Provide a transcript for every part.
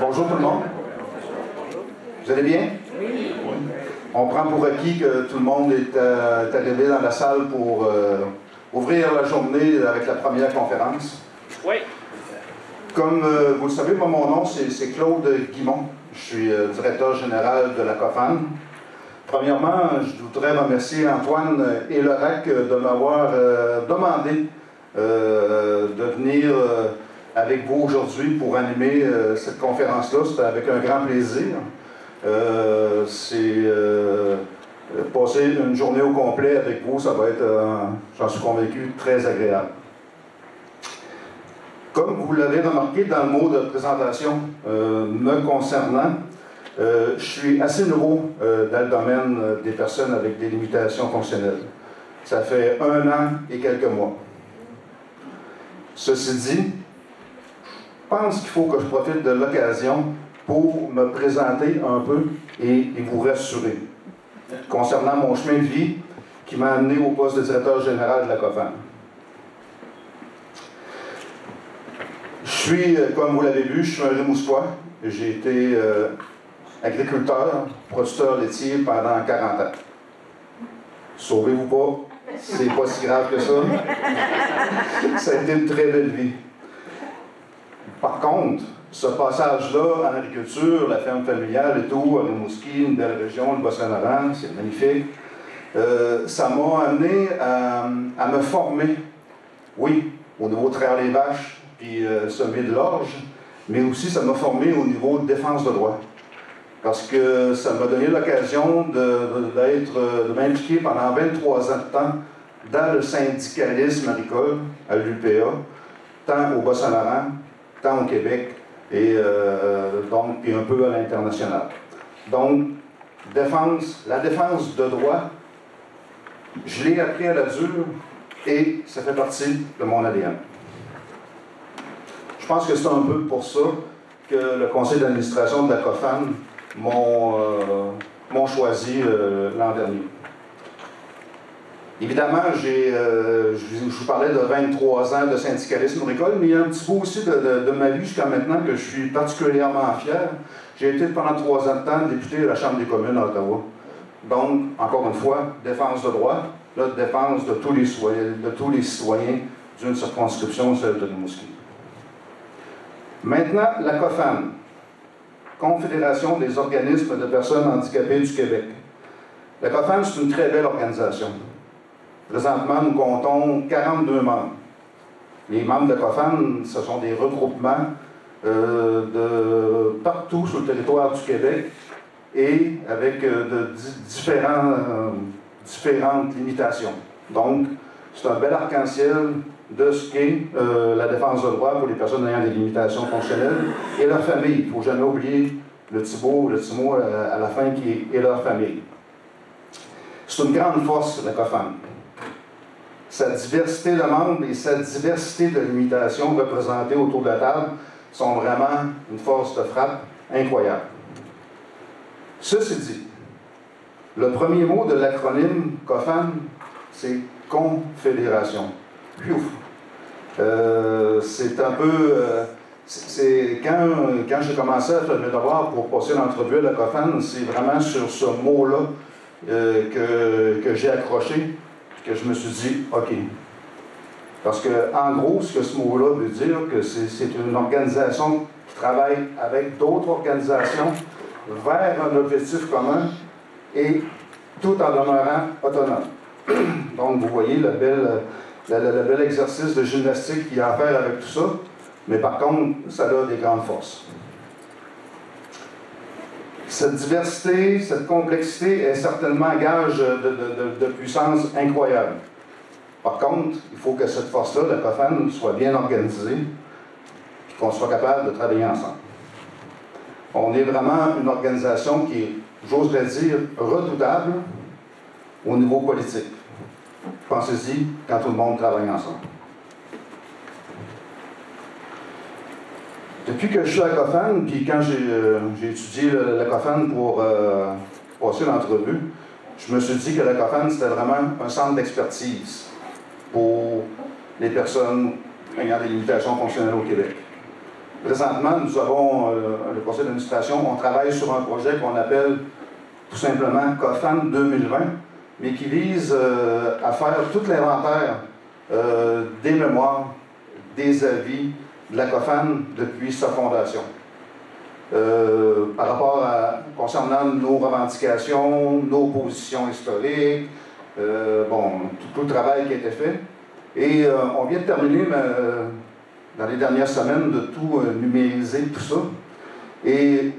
Bonjour tout le monde. Vous allez bien? Oui. On prend pour acquis que tout le monde est arrivé dans la salle pour ouvrir la journée avec la première conférence. Oui. Comme vous le savez, moi, mon nom, c'est Claude Guimond. Je suis directeur général de la COFAN. Premièrement, je voudrais remercier Antoine et Lerac de m'avoir demandé de venir avec vous aujourd'hui pour animer cette conférence-là. C'est avec un grand plaisir. Passer une journée au complet avec vous, ça va être, j'en suis convaincu, très agréable. Comme vous l'avez remarqué dans le mot de présentation me concernant, je suis assez nouveau dans le domaine des personnes avec des limitations fonctionnelles. Ça fait 1 an et quelques mois. Ceci dit, je pense qu'il faut que je profite de l'occasion pour me présenter un peu et vous rassurer concernant mon chemin de vie qui m'a amené au poste de directeur général de la COFAN. Je suis, comme vous l'avez vu, je suis un Rimouskois. J'ai été agriculteur, producteur laitier pendant 40 ans. Sauvez-vous pas, c'est pas si grave que ça. Ça a été une très belle vie. Par contre, ce passage-là en agriculture, la ferme familiale et tout, à Rimouski, une belle région, le Bas-Saint-Laurent, c'est magnifique, ça m'a amené à me former, oui, au niveau de traire les vaches, puis semer de l'orge, mais aussi ça m'a formé au niveau de défense de droit. Parce que ça m'a donné l'occasion de m'impliquer pendant 23 ans de temps dans le syndicalisme agricole à l'UPA, tant au Bas-Saint-Laurent, tant au Québec, et donc puis un peu à l'international. Donc, la défense de droit, je l'ai appris à la dure et ça fait partie de mon ADN. Je pense que c'est un peu pour ça que le conseil d'administration de la COFAN m'ont choisi l'an dernier. Évidemment, je vous parlais de 23 ans de syndicalisme agricole, mais il y a un petit bout aussi de ma vie jusqu'à maintenant que je suis particulièrement fier. J'ai été pendant 3 ans de temps député de la Chambre des communes à Ottawa. Donc, encore une fois, défense de droit, la défense de tous les citoyens d'une circonscription, celle de Rimouski. Maintenant, la COFAN, Confédération des organismes de personnes handicapées du Québec. La COFAN, c'est une très belle organisation. Présentement, nous comptons 42 membres. Les membres de COFAN, ce sont des regroupements de partout sur le territoire du Québec et avec différentes limitations. Donc, c'est un bel arc-en-ciel de ce qu'est la défense de droit pour les personnes ayant des limitations fonctionnelles et leur famille. Il ne faut jamais oublier le petit mot à la fin qui est leur famille. C'est une grande force, la COFAN. Sa diversité de membres et sa diversité de limitations représentées autour de la table sont vraiment une force de frappe incroyable. Ceci dit, le premier mot de l'acronyme COFAN, c'est Confédération. C'est un peu... quand j'ai commencé à faire mes devoirs pour passer l'entrevue à la COFAN, c'est vraiment sur ce mot-là que j'ai accroché, que je me suis dit, OK. Parce que, en gros, ce que ce mot-là veut dire, que c'est une organisation qui travaille avec d'autres organisations vers un objectif commun et tout en demeurant autonome. Donc, vous voyez le bel exercice de gymnastique qu'il y a à faire avec tout ça, mais par contre, ça a des grandes forces. Cette diversité, cette complexité est certainement un gage de puissance incroyable. Par contre, il faut que cette force-là, la COFAN, soit bien organisée et qu'on soit capable de travailler ensemble. On est vraiment une organisation qui est, j'oserais dire, redoutable au niveau politique. Pensez-y quand tout le monde travaille ensemble. Depuis que je suis à la COFAN, puis quand j'ai étudié la COFAN pour passer l'entrevue, je me suis dit que la COFAN, c'était vraiment un centre d'expertise pour les personnes ayant des limitations fonctionnelles au Québec. Présentement, nous avons, le conseil d'administration, on travaille sur un projet qu'on appelle tout simplement COFAN 2020, mais qui vise à faire tout l'inventaire des mémoires, des avis de la COFAN depuis sa fondation. Par rapport concernant nos revendications, nos positions historiques, tout le travail qui a été fait. Et on vient de terminer, dans les dernières semaines, de tout numériser, tout ça. Et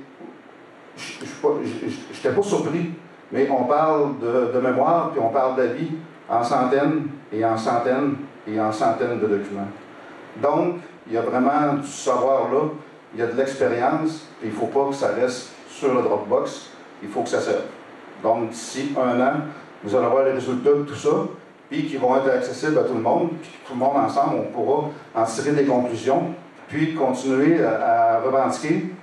je n'étais pas surpris, mais on parle de mémoire, puis on parle d'avis en centaines et en centaines et en centaines de documents. Donc, il y a vraiment du savoir là, il y a de l'expérience, et il ne faut pas que ça reste sur le Dropbox, il faut que ça serve. Donc, d'ici 1 an, vous allez voir les résultats de tout ça, puis qui vont être accessibles à tout le monde, puis tout le monde ensemble, on pourra en tirer des conclusions, puis continuer à revendiquer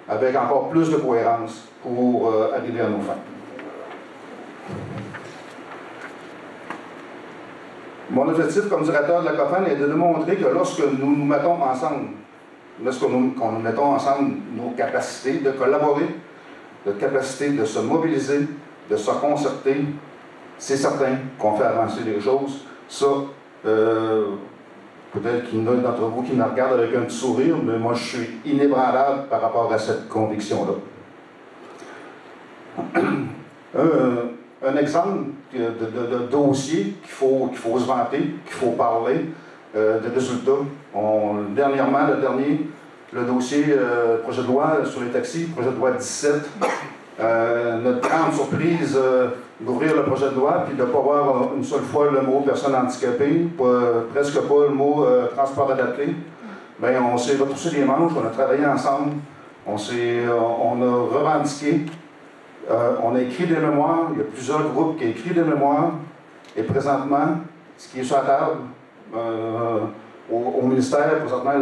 avec encore plus de cohérence pour arriver à nos fins. Mon objectif comme directeur de la COFAN est de démontrer que lorsque nous nous mettons ensemble, qu'on nous mettons ensemble nos capacités de collaborer, notre capacité de se mobiliser, de se concerter, c'est certain qu'on fait avancer les choses. Ça, peut-être qu'il y en a d'entre vous qui me regardent avec un petit sourire, mais moi je suis inébranlable par rapport à cette conviction-là. Un exemple de dossier qu'il faut se vanter, qu'il faut parler, de résultats. Dernièrement, le dossier projet de loi sur les taxis, projet de loi 17, notre grande surprise d'ouvrir le projet de loi puis de ne pas voir une seule fois le mot personne handicapée, presque pas le mot transport adapté. Bien, on s'est retroussé les manches, on a travaillé ensemble, on a revendiqué, on a écrit des mémoires, il y a plusieurs groupes qui ont écrit des mémoires, et présentement, ce qui est sur la table, au ministère, présentement,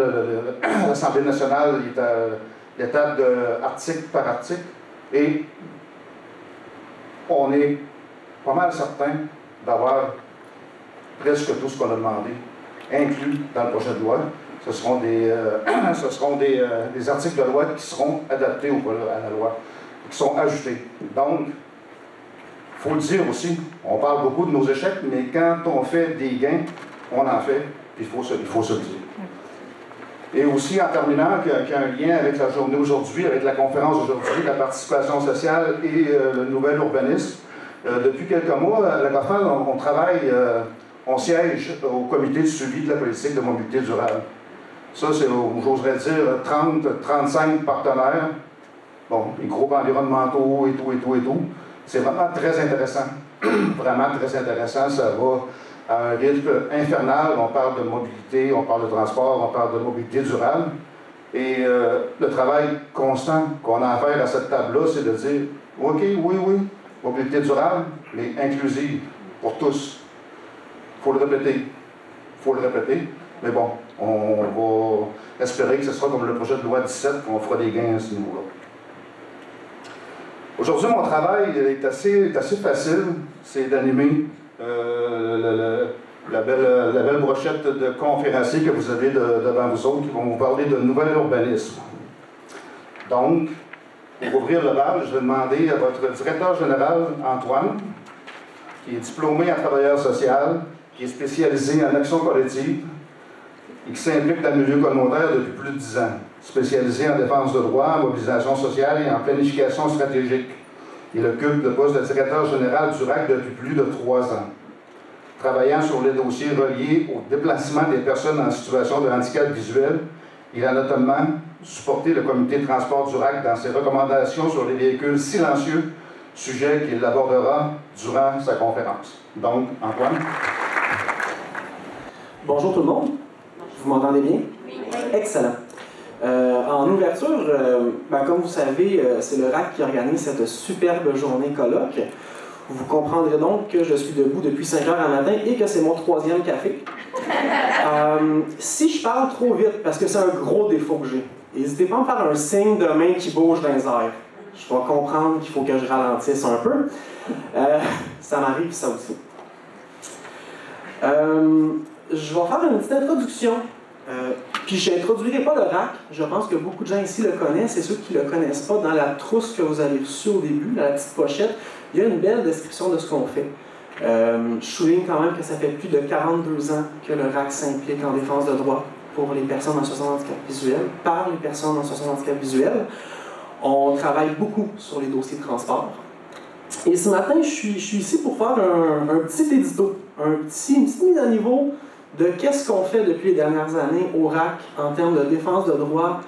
l'Assemblée nationale est à l'étape de article par article, et on est pas mal certain d'avoir presque tout ce qu'on a demandé inclus dans le projet de loi. Ce seront des articles de loi qui seront adaptés à la loi, qui sont ajoutés. Donc, il faut le dire aussi, on parle beaucoup de nos échecs, mais quand on fait des gains, on en fait, puis il faut se le dire. Et aussi, en terminant, qu'il y a un lien avec la journée aujourd'hui, avec la conférence aujourd'hui, la participation sociale et le nouvel urbanisme. Depuis quelques mois, à la COFAN, on travaille, on siège au comité de suivi de la politique de mobilité durable. Ça, c'est, j'oserais dire, 30-35 partenaires, bon, les groupes environnementaux et tout. C'est vraiment très intéressant. Vraiment très intéressant. Ça va à un rythme infernal. On parle de mobilité, on parle de transport, on parle de mobilité durable. Et le travail constant qu'on a à faire à cette table-là, c'est de dire, OK, oui, mobilité durable, mais inclusive pour tous. Il faut le répéter. Mais bon, on va espérer que ce sera comme le projet de loi 17, qu'on fera des gains à ce niveau-là. Aujourd'hui, mon travail est assez facile. C'est d'animer la belle brochette de conférenciers que vous avez devant vous autres qui vont vous parler de nouvel urbanisme. Donc, pour ouvrir le bal, je vais demander à votre directeur général, Antoine, qui est diplômé en travailleur social, qui est spécialisé en action collective et qui s'implique dans le milieu communautaire depuis plus de 10 ans, spécialisé en défense de droits, en mobilisation sociale et en planification stratégique. Il occupe le poste de directeur général du RAC depuis plus de 3 ans. Travaillant sur les dossiers reliés au déplacement des personnes en situation de handicap visuel, il a notamment supporté le comité de transport du RAC dans ses recommandations sur les véhicules silencieux, sujet qu'il abordera durant sa conférence. Donc, Antoine. Bonjour tout le monde. Vous m'entendez bien? Oui. Excellent. En ouverture, comme vous savez, c'est le RAC qui organise cette superbe journée colloque. Vous comprendrez donc que je suis debout depuis 5 heures à matin et que c'est mon 3e café. Si je parle trop vite, parce que c'est un gros défaut que j'ai, n'hésitez pas à me faire un signe de main qui bouge dans les airs. Je vais comprendre qu'il faut que je ralentisse un peu. Ça m'arrive ça aussi. Je vais faire une petite introduction. Puis je n'introduirai pas le RAC, je pense que beaucoup de gens ici le connaissent, et ceux qui ne le connaissent pas, dans la trousse que vous avez reçue au début, dans la petite pochette, il y a une belle description de ce qu'on fait. Je souligne quand même que ça fait plus de 42 ans que le RAC s'implique en défense de droits pour les personnes en situation de handicap visuel, par les personnes en situation de handicap visuel. On travaille beaucoup sur les dossiers de transport. Et ce matin, je suis ici pour faire un petit édito, une petite mise à niveau de qu'est-ce qu'on fait depuis les dernières années au RAC en termes de défense de droits,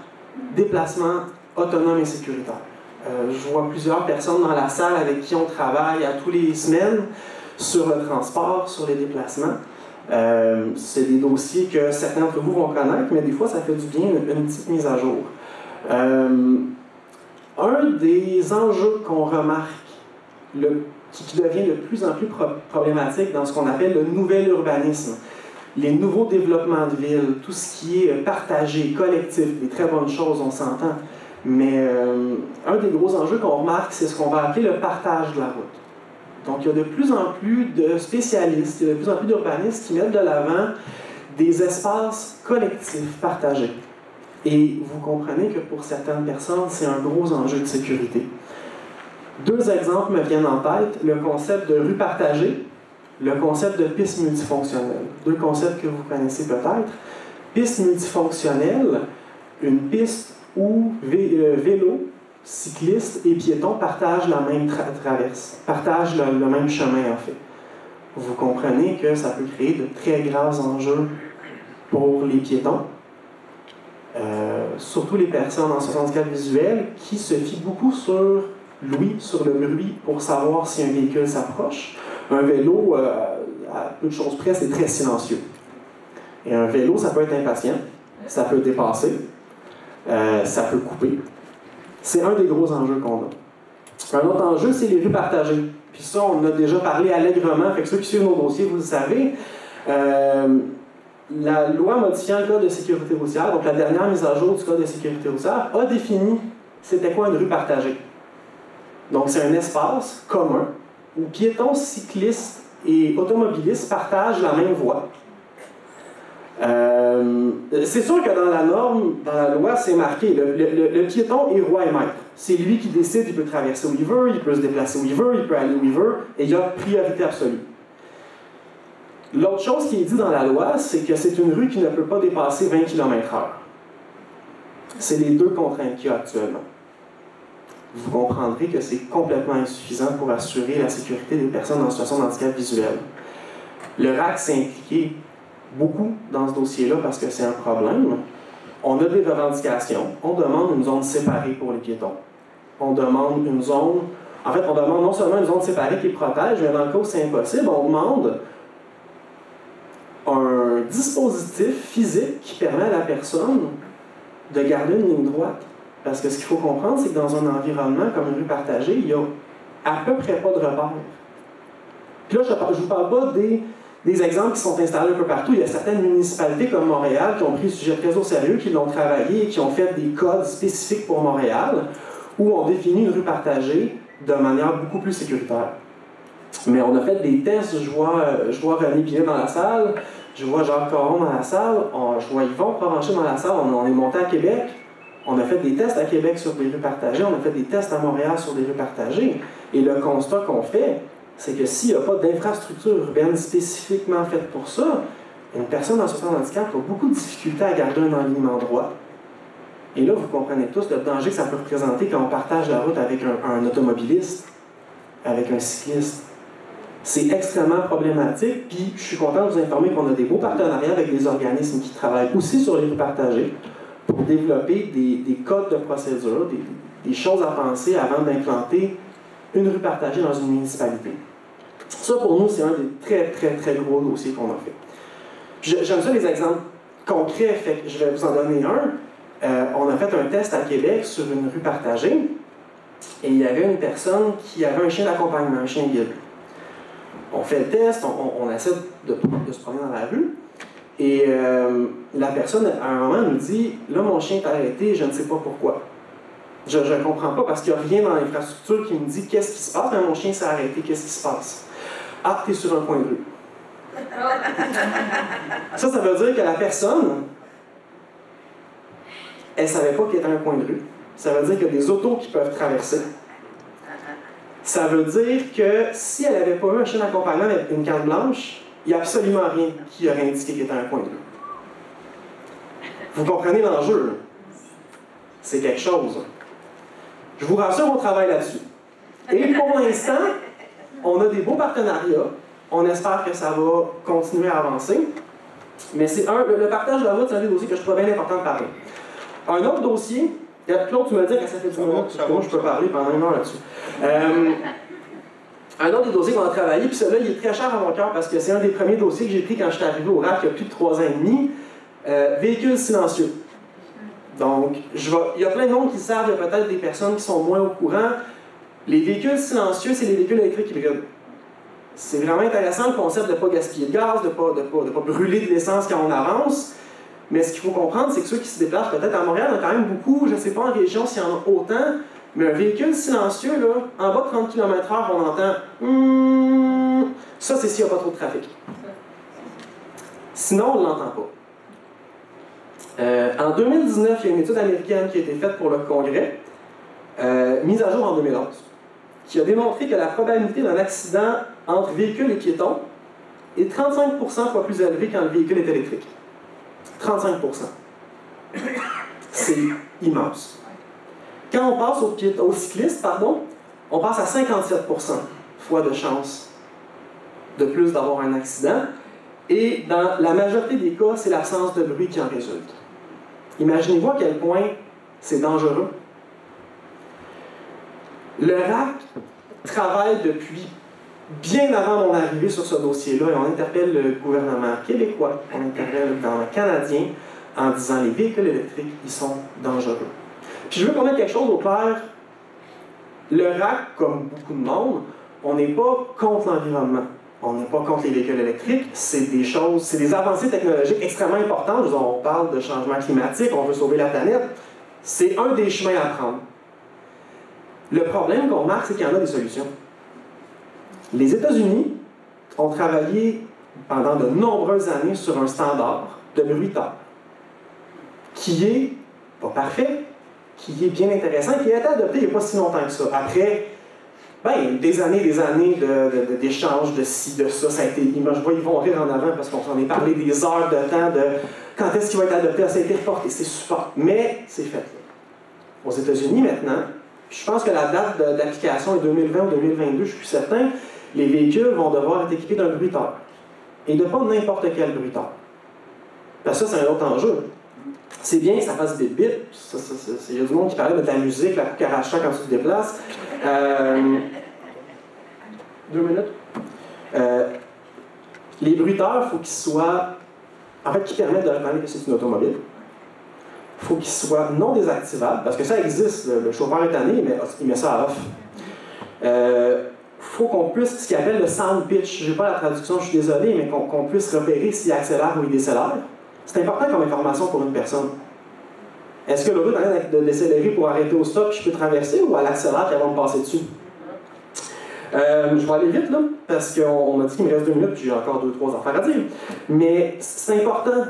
déplacement autonome et sécuritaire. Je vois plusieurs personnes dans la salle avec qui on travaille à tous les semaines sur le transport, sur les déplacements. C'est des dossiers que certains d'entre vous vont connaître, mais des fois, ça fait du bien une petite mise à jour. Un des enjeux qu'on remarque, qui devient de plus en plus problématique dans ce qu'on appelle le nouvel urbanisme, les nouveaux développements de villes, tout ce qui est partagé, collectif, des très bonnes choses, on s'entend. Mais un des gros enjeux qu'on remarque, c'est ce qu'on va appeler le partage de la route. Donc, il y a de plus en plus de spécialistes, il y a de plus en plus d'urbanistes qui mettent de l'avant des espaces collectifs partagés. Et vous comprenez que pour certaines personnes, c'est un gros enjeu de sécurité. Deux exemples me viennent en tête, le concept de rue partagée, le concept de piste multifonctionnelle. Deux concepts que vous connaissez peut-être. Piste multifonctionnelle, une piste où vélo, cyclistes et piétons partagent la même traverse, partagent le même chemin en fait. Vous comprenez que ça peut créer de très graves enjeux pour les piétons, surtout les personnes en situation de handicap visuel qui se fient beaucoup sur l'ouïe, sur le bruit pour savoir si un véhicule s'approche. Un vélo, à peu de choses près, c'est très silencieux. Et un vélo, ça peut être impatient, ça peut dépasser, ça peut couper. C'est un des gros enjeux qu'on a. Un autre enjeu, c'est les rues partagées. Puis ça, on en a déjà parlé allègrement, fait que ceux qui suivent nos dossiers, vous le savez. La loi modifiant le Code de sécurité routière, donc la dernière mise à jour du Code de sécurité routière, a défini c'était quoi une rue partagée. Donc c'est un espace commun où piétons, cyclistes et automobilistes partagent la même voie. C'est sûr que dans la norme, dans la loi, c'est marqué, le piéton est roi et maître. C'est lui qui décide, il peut traverser où il veut, il peut se déplacer où il veut, il peut aller où il veut, et il y a priorité absolue. L'autre chose qui est dit dans la loi, c'est que c'est une rue qui ne peut pas dépasser 20 km/h. C'est les deux contraintes qu'il y a actuellement. Vous comprendrez que c'est complètement insuffisant pour assurer la sécurité des personnes en situation de handicap visuel. Le RAC s'est impliqué beaucoup dans ce dossier-là parce que c'est un problème. On a des revendications. On demande une zone séparée pour les piétons. On demande une zone... En fait, on demande non seulement une zone séparée qui protège, mais dans le cas où c'est impossible, on demande un dispositif physique qui permet à la personne de garder une ligne droite. Parce que ce qu'il faut comprendre, c'est que dans un environnement comme une rue partagée, il n'y a à peu près pas de repères. Puis là, je ne vous parle pas des exemples qui sont installés un peu partout. Il y a certaines municipalités comme Montréal qui ont pris le sujet très au sérieux, qui l'ont travaillé et qui ont fait des codes spécifiques pour Montréal où on définit une rue partagée de manière beaucoup plus sécuritaire. Mais on a fait des tests. Je vois René Pinet dans la salle, je vois Jacques Caron dans la salle, je vois Yvon Provencher dans la salle. On est monté à Québec. On a fait des tests à Québec sur des rues partagées, on a fait des tests à Montréal sur des rues partagées. Et le constat qu'on fait, c'est que s'il n'y a pas d'infrastructure urbaine spécifiquement faite pour ça, une personne en situation de handicap a beaucoup de difficultés à garder un alignement droit. Et là, vous comprenez tous le danger que ça peut représenter quand on partage la route avec un automobiliste, avec un cycliste. C'est extrêmement problématique, puis je suis content de vous informer qu'on a des beaux partenariats avec des organismes qui travaillent aussi sur les rues partagées, pour développer des codes de procédure, des choses à penser avant d'implanter une rue partagée dans une municipalité. Ça, pour nous, c'est un des très, très, très gros dossiers qu'on a fait. J'aime ça les exemples concrets, fait que je vais vous en donner un. On a fait un test à Québec sur une rue partagée, et il y avait une personne qui avait un chien d'accompagnement, un chien guide. On fait le test, on essaie de se promener dans la rue, et la personne, à un moment, nous dit « Là, mon chien est arrêté, je ne sais pas pourquoi. » Je ne comprends pas parce qu'il n'y a rien dans l'infrastructure qui me dit « Qu'est-ce qui se passe? » « Mon chien s'est arrêté, qu'est-ce qui se passe? » « Ah, tu es sur un coin de rue. » Ça veut dire que la personne elle ne savait pas qu'il y avait un coin de rue. Ça veut dire qu'il y a des autos qui peuvent traverser. Ça veut dire que si elle n'avait pas eu un chien d'accompagnement avec une carte blanche, il n'y a absolument rien qui aurait indiqué qu'il y était un coin de rue. Vous comprenez l'enjeu? C'est quelque chose. Je vous rassure, on travaille là-dessus. Et pour l'instant, on a des beaux partenariats. On espère que ça va continuer à avancer. Mais c'est le partage de la route, c'est un des dossiers que je trouve bien important de parler. Un autre dossier, Claude, tu m'as dit que ça fait 10 minutes, moi je peux parler pendant une heure là-dessus. Un autre des dossiers qu'on a travaillé, puis celui-là, il est très cher à mon cœur parce que c'est un des premiers dossiers que j'ai pris quand je suis arrivé au RAC il y a plus de 3 ans et demi. Véhicules silencieux. Donc, il y a plein de monde qui savent, il y a peut-être des personnes qui sont moins au courant. Les véhicules silencieux, c'est les véhicules électriques hybrides. C'est vraiment intéressant le concept de ne pas gaspiller de gaz, de ne pas brûler de l'essence quand on avance. Mais ce qu'il faut comprendre, c'est que ceux qui se déplacent peut-être à Montréal, il y en a quand même beaucoup, je ne sais pas en région s'il y en a autant, mais un véhicule silencieux, là, en bas de 30 km/h, on entend ça, c'est s'il n'y a pas trop de trafic. Sinon, on ne l'entend pas. En 2019, il y a une étude américaine qui a été faite pour le Congrès, mise à jour en 2011, qui a démontré que la probabilité d'un accident entre véhicule et piéton est 35% fois plus élevée quand le véhicule est électrique. 35%. C'est immense. Quand on passe aux cyclistes, on passe à 57% fois de chance de plus d'avoir un accident. Et dans la majorité des cas, c'est l'absence de bruit qui en résulte. Imaginez-vous à quel point c'est dangereux. Le RAC travaille depuis bien avant mon arrivée sur ce dossier-là et on interpelle le gouvernement québécois, on interpelle le gouvernement canadien en disant les véhicules électriques, ils sont dangereux. Puis je veux qu'on mette quelque chose au clair. Le RAC, comme beaucoup de monde, on n'est pas contre l'environnement. On n'est pas contre les véhicules électriques. C'est des avancées technologiques extrêmement importantes. On parle de changement climatique, on veut sauver la planète. C'est un des chemins à prendre. Le problème qu'on remarque, c'est qu'il y en a des solutions. Les États-Unis ont travaillé pendant de nombreuses années sur un standard de bruiteur qui est pas parfait, qui est bien intéressant et qui a été adopté il n'y a pas si longtemps que ça. Après des années d'échanges de ci, de ça, ça a été. Je vois, ils vont rire en avant parce qu'on s'en est parlé des heures de temps de quand est-ce qu'il va être adopté, ça a été reporté, c'est super. Mais c'est fait. Aux États-Unis maintenant, je pense que la date d'application est 2020 ou 2022, je suis plus certain. Les véhicules vont devoir être équipés d'un bruiteur. Et de pas n'importe quel bruiteur. Parce que ça, c'est un autre enjeu. C'est bien que ça fasse des bits. Il y a du monde qui parlait de la musique, la cucaracha quand tu te déplaces. 2 minutes. Les bruiteurs, il faut qu'ils soient... En fait, qui permettent de reconnaître que c'est une automobile. Il faut qu'ils soient non désactivables, parce que ça existe. Le chauffeur est tanné, il met ça à off. Il faut qu'on puisse, ce qu'il appelle le sound pitch, je n'ai pas la traduction, je suis désolé, mais qu'on puisse repérer s'il accélère ou il décélère. C'est important comme information pour une personne. Est-ce que l'auto est en train de décélérer pour arrêter au stop et je peux traverser ou elle accélère et elle va me passer dessus? Je vais aller vite là, parce qu'on m'a dit qu'il me reste 2 minutes et j'ai encore 2-3 affaires à dire. Mais c'est important,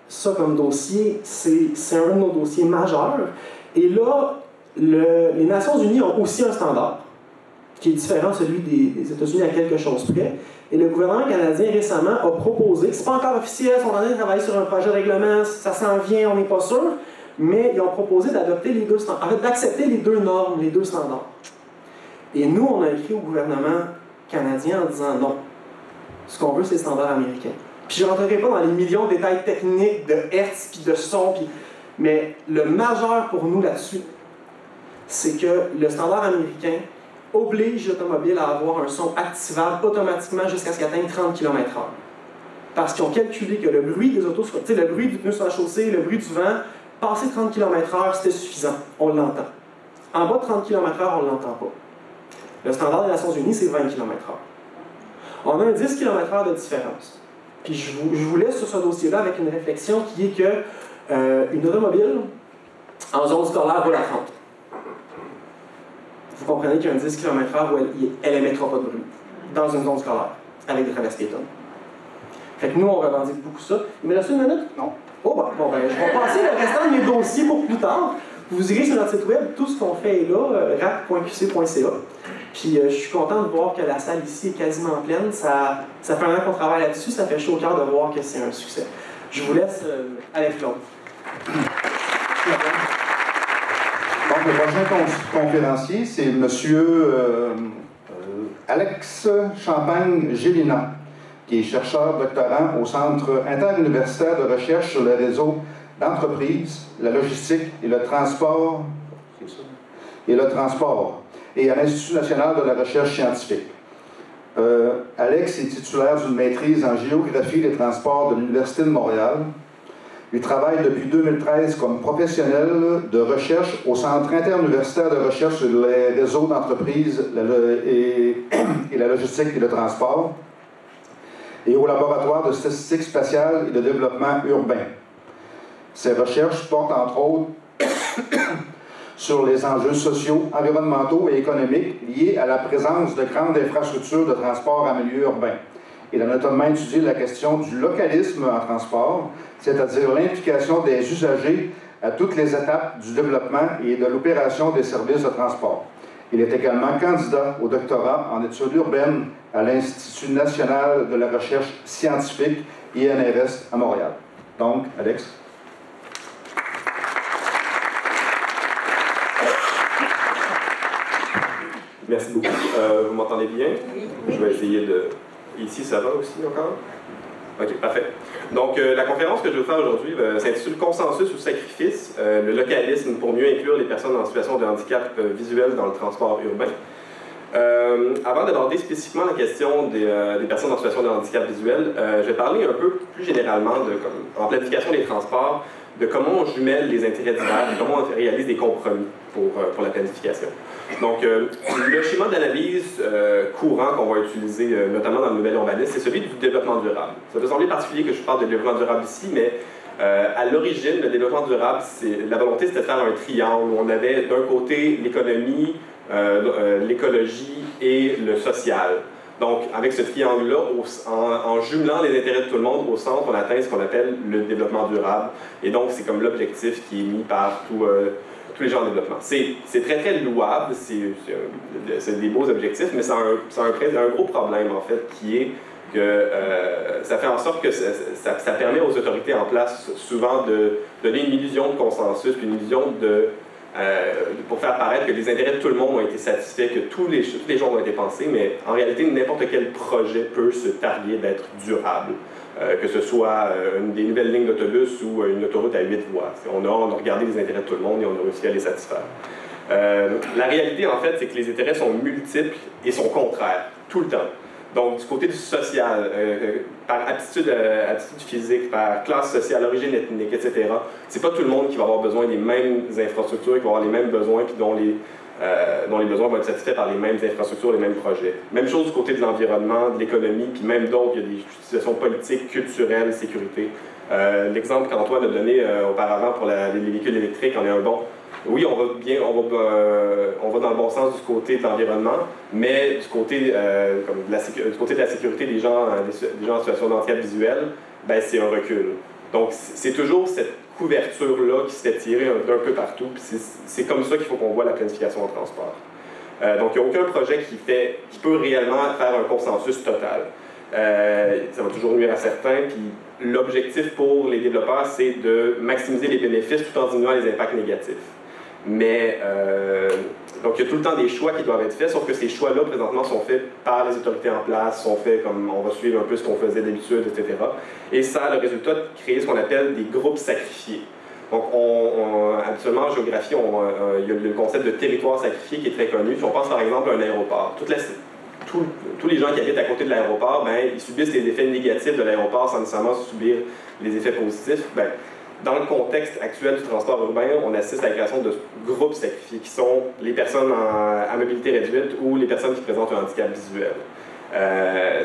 ça comme dossier, c'est un de nos dossiers majeurs. Et là, les Nations Unies ont aussi un standard qui est différent de celui des États-Unis à quelque chose près. Et le gouvernement canadien récemment a proposé, c'est pas encore officiel, ils sont en train de travailler sur un projet de règlement, ça s'en vient, on n'est pas sûr, mais ils ont proposé d'adopter les deux standards, en fait d'accepter les deux normes, les deux standards. Et nous, on a écrit au gouvernement canadien en disant non, ce qu'on veut, c'est les standards américains. Puis je ne rentrerai pas dans les millions de détails techniques de hertz, puis de son, mais le majeur pour nous là-dessus, c'est que le standard américain oblige l'automobile à avoir un son activable automatiquement jusqu'à ce qu'il atteigne 30 km/h. Parce qu'ils ont calculé que le bruit des autos, le bruit du pneu sur la chaussée, le bruit du vent, passer 30 km/h, c'était suffisant. On l'entend. En bas de 30 km/h, on ne l'entend pas. Le standard des Nations Unies, c'est 20 km/h. On a un 10 km/h de différence. Puis je vous laisse sur ce dossier-là avec une réflexion qui est que une automobile en zone scolaire roule à 30. Vous comprenez qu'il y a un 10 km/h où elle émettra pas de bruit dans une zone scolaire avec des traverses piétonnes. Fait que nous, on revendique beaucoup ça. Il me reste 1 minute? Non. Oh, bon, ben, je vais passer le restant de mes dossiers pour plus tard. Vous irez sur notre site web, tout ce qu'on fait est là, rap.qc.ca. Puis je suis content de voir que la salle ici est quasiment pleine. Ça fait un an qu'on travaille là-dessus, ça fait chaud au cœur de voir que c'est un succès. Je vous laisse avec Claude. Donc, le prochain conférencier, c'est M. Alex Champagne-Gélina, qui est chercheur doctorant au Centre interuniversitaire de recherche sur le réseau d'entreprises, la logistique et le transport, et à l'Institut national de la recherche scientifique. Alex est titulaire d'une maîtrise en géographie des transports de l'Université de Montréal. Il travaille depuis 2013 comme professionnel de recherche au Centre interuniversitaire de recherche sur les réseaux d'entreprises et la logistique et le transport, et au laboratoire de statistique spatiale et de développement urbain. Ses recherches portent entre autres sur les enjeux sociaux, environnementaux et économiques liés à la présence de grandes infrastructures de transport en milieu urbain. Il a notamment étudié la question du localisme en transport, c'est-à-dire l'implication des usagers à toutes les étapes du développement et de l'opération des services de transport. Il est également candidat au doctorat en études urbaines à l'Institut national de la recherche scientifique, INRS, à Montréal. Donc, Alex. Merci beaucoup. Vous m'entendez bien? Je vais essayer de... Ici, ça va aussi encore? OK, parfait. Donc, la conférence que je vais faire aujourd'hui s'intitule « Consensus ou sacrifice, le localisme pour mieux inclure les personnes en situation de handicap visuel dans le transport urbain ». Avant d'aborder spécifiquement la question des personnes en situation de handicap visuel, je vais parler un peu plus généralement, en planification des transports, de comment on jumelle les intérêts divers et comment on réalise des compromis pour la planification. Donc, le schéma d'analyse courant qu'on va utiliser, notamment dans le nouvel urbanisme, c'est celui du développement durable. Ça peut sembler particulier que je parle de développement durable ici, mais à l'origine, le développement durable, la volonté, c'était de faire un triangle où on avait d'un côté l'économie, l'écologie et le social. Donc, avec ce triangle-là, en jumelant les intérêts de tout le monde, au centre, on atteint ce qu'on appelle le développement durable. Et donc, c'est comme l'objectif qui est mis par tous les gens en développement. C'est très, très louable, c'est des beaux objectifs, mais c'est un gros problème, en fait, qui est que ça fait en sorte que ça permet aux autorités en place souvent de donner une illusion de consensus, puis une illusion pour faire paraître que les intérêts de tout le monde ont été satisfaits, que tous les gens ont été pensés, mais en réalité, n'importe quel projet peut se targuer d'être durable. Que ce soit des nouvelles lignes d'autobus ou une autoroute à 8 voies. On a regardé les intérêts de tout le monde et on a réussi à les satisfaire. La réalité, en fait, c'est que les intérêts sont multiples et sont contraires, tout le temps. Donc, du côté du social, par aptitude physique, par classe sociale, origine ethnique, etc., c'est pas tout le monde qui va avoir besoin des mêmes infrastructures, qui va avoir les mêmes besoins, puis dont les besoins vont être satisfaits par les mêmes infrastructures, les mêmes projets. Même chose du côté de l'environnement, de l'économie, puis même d'autres, il y a des situations politiques, culturelles, sécurité. L'exemple qu'Antoine a donné auparavant pour les véhicules électriques en est un bon. Oui, on va dans le bon sens du côté de l'environnement, mais du côté de la sécurité des gens en situation de handicap visuel, ben, c'est un recul. Donc, c'est toujours cette couverture-là qui se fait tirer d'un peu partout, puis c'est comme ça qu'il faut qu'on voit la planification en transport. Donc, il n'y a aucun projet qui peut réellement faire un consensus total. Ça va toujours nuire à certains, puis l'objectif pour les développeurs, c'est de maximiser les bénéfices tout en diminuant les impacts négatifs. Mais, donc il y a tout le temps des choix qui doivent être faits, sauf que ces choix-là, présentement, sont faits par les autorités en place, sont faits comme on va suivre un peu ce qu'on faisait d'habitude, etc. Et ça a le résultat de créer ce qu'on appelle des groupes sacrifiés. Donc, habituellement, en géographie, il y a le concept de territoire sacrifié qui est très connu. Si on pense par exemple à un aéroport, tous les gens qui habitent à côté de l'aéroport, ben, ils subissent les effets négatifs de l'aéroport sans nécessairement subir les effets positifs. Ben, dans le contexte actuel du transport urbain, on assiste à la création de groupes sacrifiés qui sont les personnes à mobilité réduite ou les personnes qui présentent un handicap visuel.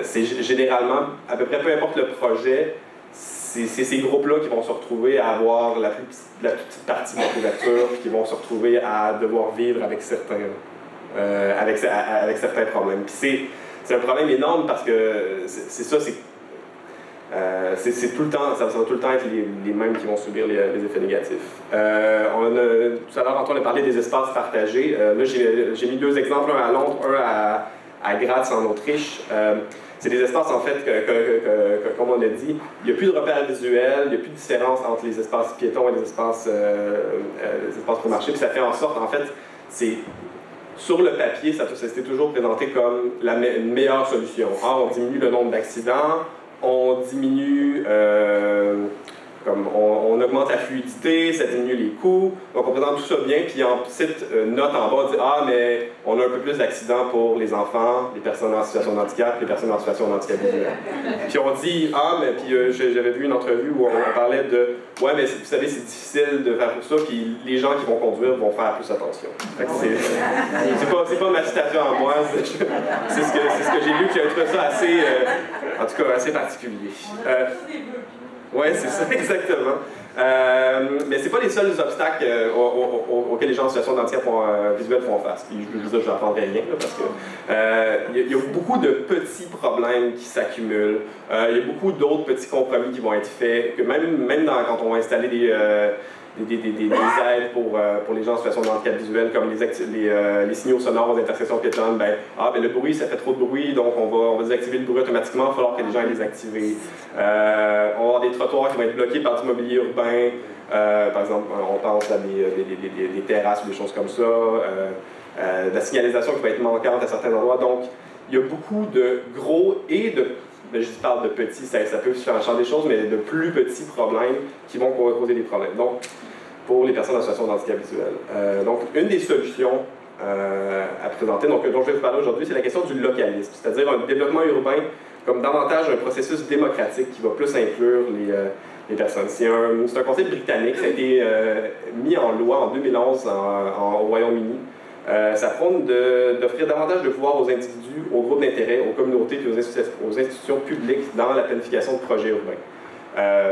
C'est généralement, à peu près peu importe le projet, c'est ces groupes-là qui vont se retrouver à avoir la plus petite partie de la couverture, qui vont se retrouver à devoir vivre avec certains problèmes. Puis c'est un problème énorme parce que c'est ça, c'est tout le temps, ça va tout le temps être les mêmes qui vont subir les effets négatifs. Tout à l'heure, Antoine a parlé des espaces partagés. Là, j'ai mis 2 exemples, un à Londres, un à Graz, en Autriche. C'est des espaces, en fait, comme on l'a dit, il n'y a plus de repères visuels, il n'y a plus de différence entre les espaces piétons et les espaces pour marcher, puis ça fait en sorte, en fait, sur le papier, ça s'était toujours présenté comme une meilleure solution. On diminue le nombre d'accidents, on diminue, on augmente la fluidité, ça diminue les coûts, donc on présente tout ça bien, puis en petite note en bas, on dit « Ah, mais on a un peu plus d'accidents pour les enfants, les personnes en situation de handicap, les personnes en situation de handicap visuel. » Puis on dit « Ah, mais puis j'avais vu une entrevue où on parlait de « Ouais, mais vous savez, c'est difficile de faire pour ça, puis les gens qui vont conduire vont faire plus attention. » C'est pas ma citation à moi, c'est ce que j'ai lu, puis j'ai trouvé ça assez, en tout cas, assez particulier. Oui, c'est ça, exactement. Mais c'est pas les seuls obstacles auxquels les gens en situation de handicap visuel font face. Puis je vous dis, je n'apprendrai rien, là, parce que il y a beaucoup de petits problèmes qui s'accumulent. Il y a beaucoup d'autres petits compromis qui vont être faits, que même quand on va installer des aides pour les gens en situation de handicap visuel, comme les signaux sonores aux intersections piétonnes, le bruit, ça fait trop de bruit, donc on va désactiver le bruit automatiquement, il va falloir que les gens les activent. On va avoir des trottoirs qui vont être bloqués par du mobilier urbain, par exemple, on pense à des terrasses ou des choses comme ça, la signalisation qui va être manquante à certains endroits, donc il y a beaucoup de gros et de... Je parle de petits, ça peut changer des choses, mais de plus petits problèmes qui vont causer des problèmes. Donc, pour les personnes en situation de handicap visuel. Donc, une des solutions à présenter, dont je vais vous parler aujourd'hui, c'est la question du localisme, c'est-à-dire un développement urbain comme davantage un processus démocratique qui va plus inclure les personnes. C'est un concept britannique, ça a été mis en loi en 2011 au Royaume-Uni. Ça prône d'offrir davantage de pouvoir aux individus, aux groupes d'intérêt, aux communautés et aux institutions publiques dans la planification de projets urbains.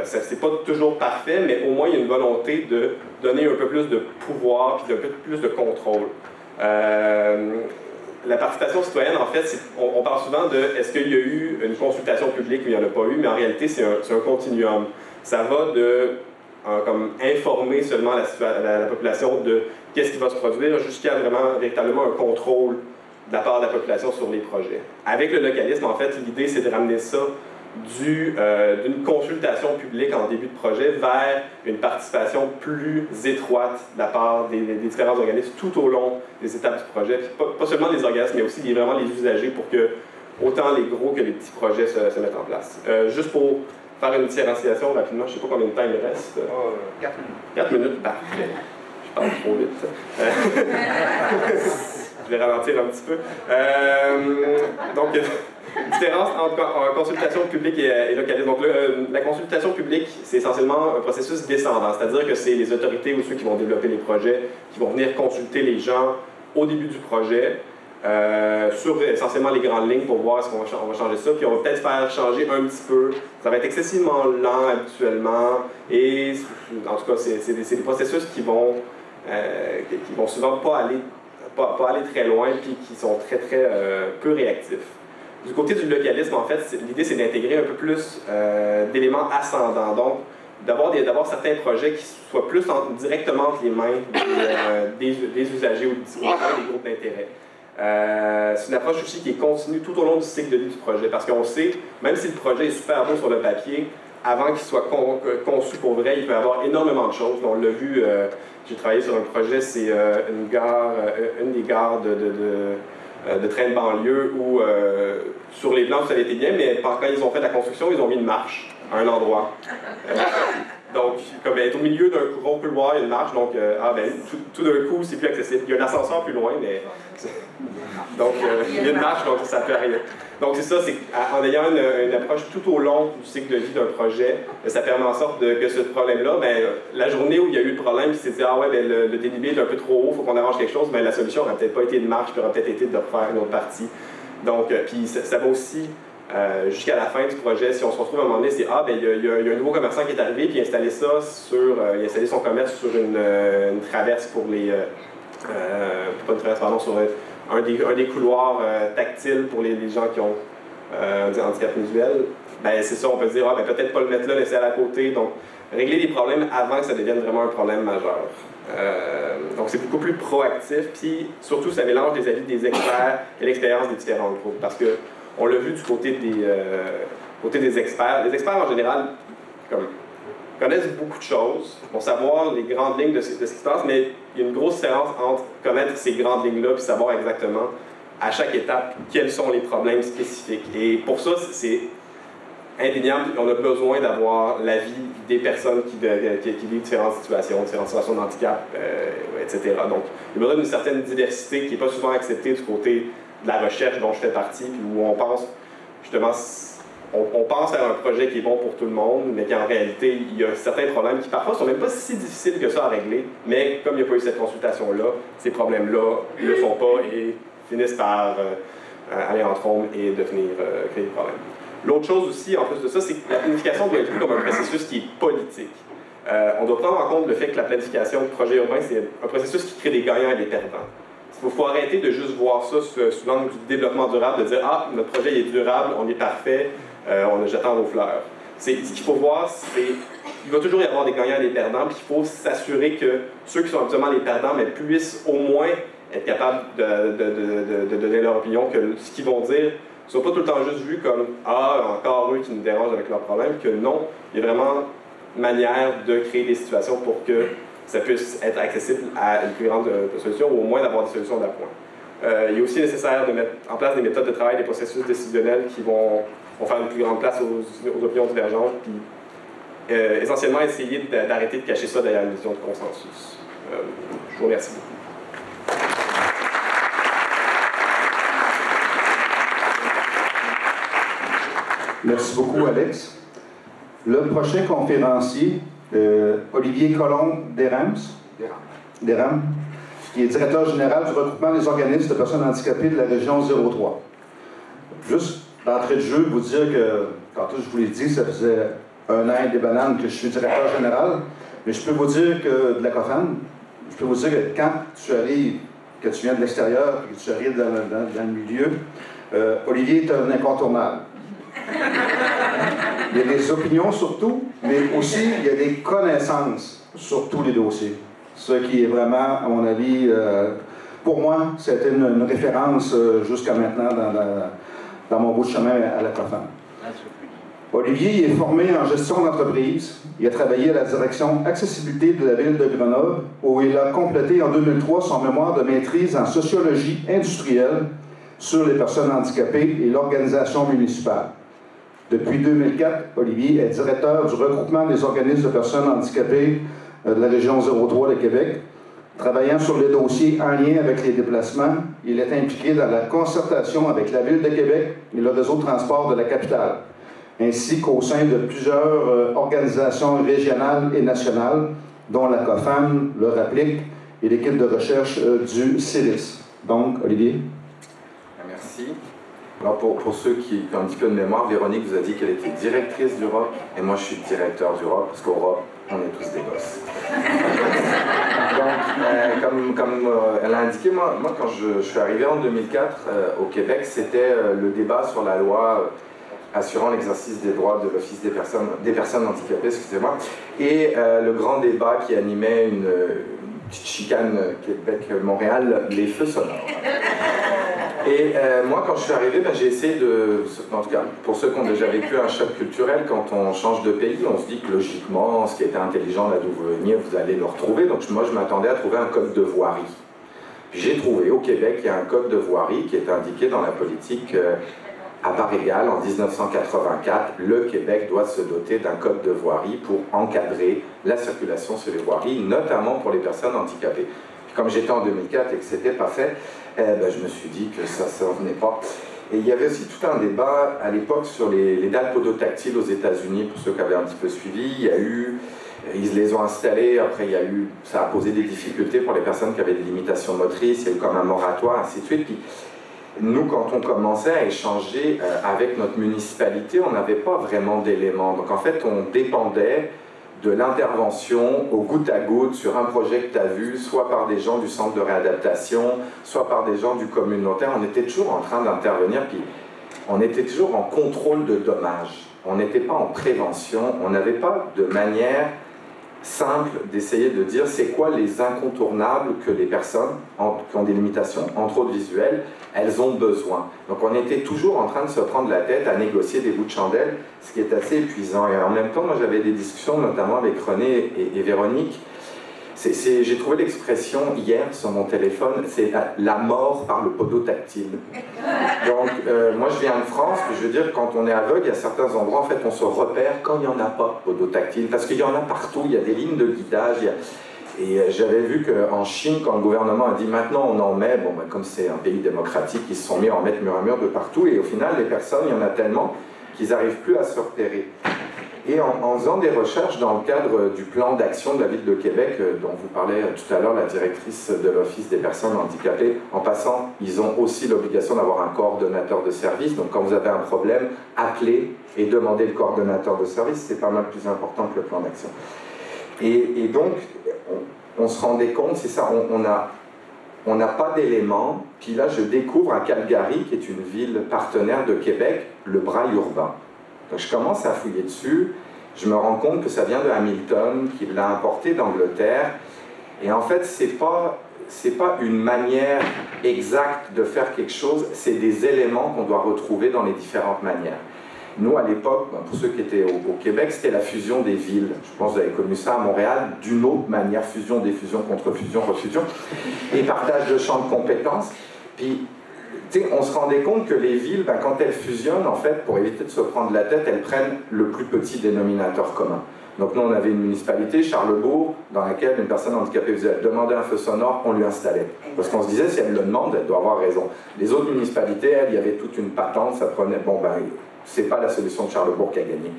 C'est pas toujours parfait, mais au moins il y a une volonté de donner un peu plus de pouvoir et un peu plus de contrôle. La participation citoyenne, en fait, on parle souvent de est-ce qu'il y a eu une consultation publique ou il n'y en a pas eu, mais en réalité c'est un continuum. Ça va de comme informer seulement la population de qu'est-ce qui va se produire jusqu'à véritablement un contrôle de la part de la population sur les projets. Avec le localisme, en fait, l'idée c'est de ramener ça d'une consultation publique en début de projet vers une participation plus étroite de la part des différents organismes tout au long des étapes du projet. Puis pas seulement les organismes, mais aussi vraiment les usagers pour que autant les gros que les petits projets se mettent en place. Juste pour faire une différenciation rapidement, je ne sais pas combien de temps il me reste. 4 minutes. 4 minutes, parfait. Je parle trop vite. Je vais ralentir un petit peu. Donc, différence entre consultation publique et localisme. Donc, la consultation publique, c'est essentiellement un processus descendant, c'est-à-dire que c'est les autorités ou ceux qui vont développer les projets qui vont venir consulter les gens au début du projet, sur essentiellement les grandes lignes pour voir est-ce qu'on va changer ça, puis on va peut-être faire changer un petit peu. Ça va être excessivement lent habituellement, et en tout cas, c'est des processus qui vont souvent pas aller très loin, puis qui sont très peu réactifs. Du côté du localisme, en fait, l'idée c'est d'intégrer un peu plus d'éléments ascendants, donc d'avoir certains projets qui soient plus directement entre les mains des usagers ou des groupes d'intérêt. C'est une approche aussi qui est continue tout au long du cycle de vie du projet, parce qu'on sait, même si le projet est super beau sur le papier, avant qu'il soit conçu pour vrai, il peut y avoir énormément de choses. On l'a vu, j'ai travaillé sur un projet, c'est une des gares de train de banlieue où, sur les plans, ça avait été bien, mais quand ils ont fait la construction, ils ont mis une marche à un endroit. Donc, comme elle est au milieu d'un gros couloir, il y a une marche, donc tout d'un coup, c'est plus accessible. Il y a un ascenseur plus loin, mais... donc, il y a une marche, donc ça peut arriver. Donc, c'est ça, c'est en ayant une approche tout au long du cycle de vie d'un projet, ça permet en sorte que ce problème-là, la journée où il y a eu le problème, puis c'est dit, le dénivelé est un peu trop haut, il faut qu'on arrange quelque chose, la solution n'aurait peut-être pas été de marche, puis aurait peut-être été de refaire une autre partie. Donc, puis ça va aussi... jusqu'à la fin du projet, si on se retrouve à un moment donné, c'est il y a un nouveau commerçant qui est arrivé, puis il a installé ça il a installé son commerce sur une traverse pour les... pas une traverse, pardon, sur un des couloirs tactiles pour les gens qui ont handicap visuel, ben c'est ça, on peut dire, ah, ben, peut-être pas le mettre là, laisser à la côté. Donc, régler les problèmes avant que ça devienne vraiment un problème majeur. Donc, c'est beaucoup plus proactif, puis surtout, ça mélange les avis des experts et l'expérience des différents groupes. Parce qu'on l'a vu du côté des experts. Les experts, en général, connaissent beaucoup de choses, vont savoir les grandes lignes de ce qui se passe, mais il y a une grosse différence entre connaître ces grandes lignes-là puis savoir exactement à chaque étape quels sont les problèmes spécifiques. Et pour ça, c'est indéniable, on a besoin d'avoir l'avis des personnes qui vivent différentes situations de handicap, etc. Donc, il y a besoin d'une certaine diversité qui n'est pas souvent acceptée du côté de la recherche dont je fais partie, puis où on pense justement on pense faire un projet qui est bon pour tout le monde, mais qu'en réalité, il y a certains problèmes qui parfois sont même pas si difficiles que ça à régler, mais comme il n'y a pas eu cette consultation-là, ces problèmes-là ne le sont pas et finissent par aller en trombe et devenir créer des problèmes. L'autre chose aussi, en plus de ça, c'est que la planification doit être vue comme un processus qui est politique. On doit prendre en compte le fait que la planification de projet urbain, c'est un processus qui crée des gagnants et des perdants. Il faut arrêter de juste voir ça sous l'angle du développement durable, de dire « Ah, notre projet est durable, on est parfait, j'attends vos fleurs ». Ce qu'il faut voir, c'est qu'il va toujours y avoir des gagnants et des perdants, puis il faut s'assurer que ceux qui sont absolument les perdants mais puissent au moins être capables de donner leur opinion, que ce qu'ils vont dire ne soit pas tout le temps juste vu comme « Ah, encore eux qui nous dérangent avec leurs problèmes », que non, il y a vraiment manière de créer des situations pour que ça puisse être accessible à une plus grande solution, ou au moins d'avoir des solutions d'appoint. Il est aussi nécessaire de mettre en place des méthodes de travail, des processus décisionnels qui vont faire une plus grande place aux opinions divergentes, puis essentiellement essayer d'arrêter de cacher ça derrière une vision de consensus. Je vous remercie beaucoup. Merci beaucoup, Alex. Le prochain conférencier, Olivier Colombe-Desrams, qui est directeur général du regroupement des organismes de personnes handicapées de la région 03. Juste d'entrée de jeu, vous dire que, quand je vous l'ai dit, ça faisait 1 an et des bananes que je suis directeur général, mais je peux vous dire que de la COFAN, je peux vous dire que quand tu arrives, que tu viens de l'extérieur, que tu arrives dans le milieu, Olivier est un incontournable. Il y a des opinions surtout, mais aussi il y a des connaissances sur tous les dossiers. Ce qui est vraiment, à mon avis, pour moi, c'était une référence jusqu'à maintenant dans mon bout de chemin à la COFAN. Olivier est formé en gestion d'entreprise. Il a travaillé à la direction accessibilité de la ville de Grenoble, où il a complété en 2003 son mémoire de maîtrise en sociologie industrielle sur les personnes handicapées et l'organisation municipale. Depuis 2004, Olivier est directeur du regroupement des organismes de personnes handicapées de la région 03 de Québec. Travaillant sur les dossiers en lien avec les déplacements, il est impliqué dans la concertation avec la Ville de Québec et le réseau de transport de la capitale, ainsi qu'au sein de plusieurs organisations régionales et nationales, dont la COFAN, le RAPLIC et l'équipe de recherche du CIRIS. Donc, Olivier. Merci. Alors pour ceux qui ont un petit peu de mémoire, Véronique vous a dit qu'elle était directrice du ROC, et moi je suis directeur du ROC, parce qu'au ROC, on est tous des gosses. Donc, comme elle a indiqué, moi quand je suis arrivé en 2004 au Québec, c'était le débat sur la loi assurant l'exercice des droits de l'Office des personnes handicapées, excusez-moi, et le grand débat qui animait une petite chicane Québec-Montréal, les feux sonores. Et moi, quand je suis arrivé, j'ai essayé de... En tout cas, pour ceux qui ont déjà vécu un choc culturel, quand on change de pays, on se dit que logiquement, ce qui était intelligent là d'où vous veniez, vous allez le retrouver. Donc moi, je m'attendais à trouver un code de voirie. J'ai trouvé au Québec, il y a un code de voirie qui est indiqué dans la politique à part égale. En 1984, le Québec doit se doter d'un code de voirie pour encadrer la circulation sur les voiries, notamment pour les personnes handicapées. Puis comme j'étais en 2004 et que c'était pas fait, je me suis dit que ça ne venait pas. Et il y avait aussi tout un débat à l'époque sur les dalles podotactiles aux États-Unis, pour ceux qui avaient un petit peu suivi. Il y a eu, ils les ont installés, après ça a posé des difficultés pour les personnes qui avaient des limitations motrices, il y a eu comme un moratoire, ainsi de suite. Puis, nous, quand on commençait à échanger avec notre municipalité, on n'avait pas vraiment d'éléments. Donc en fait, on dépendait de l'intervention au goutte à goutte sur un projet que tu as vu, soit par des gens du centre de réadaptation, soit par des gens du communautaire. On était toujours en train d'intervenir, puis on était toujours en contrôle de dommages. On n'était pas en prévention, on n'avait pas de manière simple d'essayer de dire c'est quoi les incontournables que les personnes qui ont des limitations, entre autres visuelles, elles ont besoin. Donc on était toujours en train de se prendre la tête à négocier des bouts de chandelle, ce qui est assez épuisant. Et en même temps, moi j'avais des discussions notamment avec René et Véronique. J'ai trouvé l'expression hier sur mon téléphone, c'est la mort par le podotactile. Donc, moi je viens de France, je veux dire, quand on est aveugle, il y a certains endroits, en fait, on se repère quand il n'y en a pas de podotactile, parce qu'il y en a partout, il y a des lignes de guidage. Et j'avais vu qu'en Chine, quand le gouvernement a dit maintenant on en met, bon, ben, comme c'est un pays démocratique, ils se sont mis à en mettre mur à mur de partout, et au final, les personnes, il y en a tellement qu'ils n'arrivent plus à se repérer. Et en faisant des recherches dans le cadre du plan d'action de la Ville de Québec, dont vous parlait tout à l'heure la directrice de l'Office des personnes handicapées, en passant, ils ont aussi l'obligation d'avoir un coordonnateur de service. Donc quand vous avez un problème, appelez et demandez le coordonnateur de service, c'est pas mal plus important que le plan d'action. Et donc, on se rendait compte, c'est ça, on n'a pas d'éléments. Puis là, je découvre à Calgary, qui est une ville partenaire de Québec, le braille urbain. Donc je commence à fouiller dessus, je me rends compte que ça vient de Hamilton, qu'il l'a importé d'Angleterre, et en fait c'est pas une manière exacte de faire quelque chose, c'est des éléments qu'on doit retrouver dans les différentes manières. Nous à l'époque, pour ceux qui étaient au Québec, c'était la fusion des villes. Je pense que vous avez connu ça à Montréal, d'une autre manière, fusion, défusion, contre-fusion, refusion, et partage de champs de compétences. Puis on se rendait compte que les villes, ben, quand elles fusionnent, en fait, pour éviter de se prendre la tête, elles prennent le plus petit dénominateur commun. Donc nous, on avait une municipalité, Charlebourg, dans laquelle une personne handicapée visuelle demandait un feu sonore, on lui installait. Parce qu'on se disait, si elle le demande, elle doit avoir raison. Les autres municipalités, elles, il y avait toute une patente, ça prenait, bon ben, c'est pas la solution de Charlebourg qui a gagné.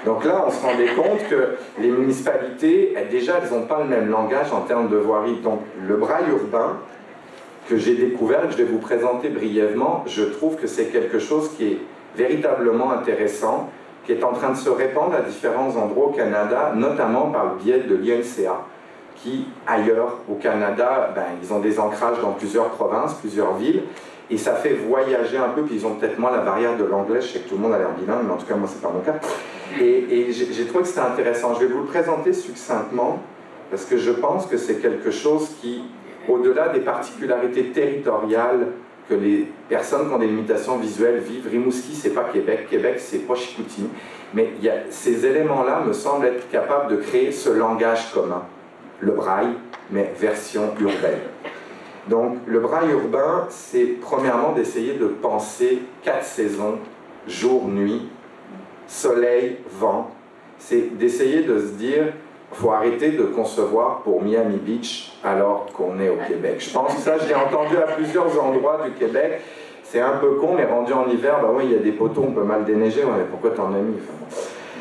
Donc là, on se rendait compte que les municipalités, déjà, elles n'ont pas le même langage en termes de voirie. Donc le braille urbain, que j'ai découvert, que je vais vous présenter brièvement, je trouve que c'est quelque chose qui est véritablement intéressant, qui est en train de se répandre à différents endroits au Canada, notamment par le biais de l'INCA, qui, ailleurs au Canada, ben, ils ont des ancrages dans plusieurs provinces, plusieurs villes, et ça fait voyager un peu, puis ils ont peut-être moins la barrière de l'anglais, je sais que tout le monde a l'air bilingue, mais en tout cas, moi, c'est pas mon cas. Et j'ai trouvé que c'était intéressant. Je vais vous le présenter succinctement, parce que je pense que c'est quelque chose qui, au-delà des particularités territoriales que les personnes qui ont des limitations visuelles vivent, Rimouski, c'est pas Québec, Québec, c'est pas Chicoutimi, mais ces éléments-là me semblent être capables de créer ce langage commun, le braille, mais version urbaine. Donc, le braille urbain, c'est premièrement d'essayer de penser 4 saisons, jour, nuit, soleil, vent. C'est d'essayer de se dire, il faut arrêter de concevoir pour Miami Beach alors qu'on est au Québec. Je pense que ça, je l'ai entendu à plusieurs endroits du Québec. C'est un peu con, mais rendu en hiver, bah oui, il y a des poteaux, on peut mal déneiger. Ouais, mais pourquoi t'en as mis? Enfin,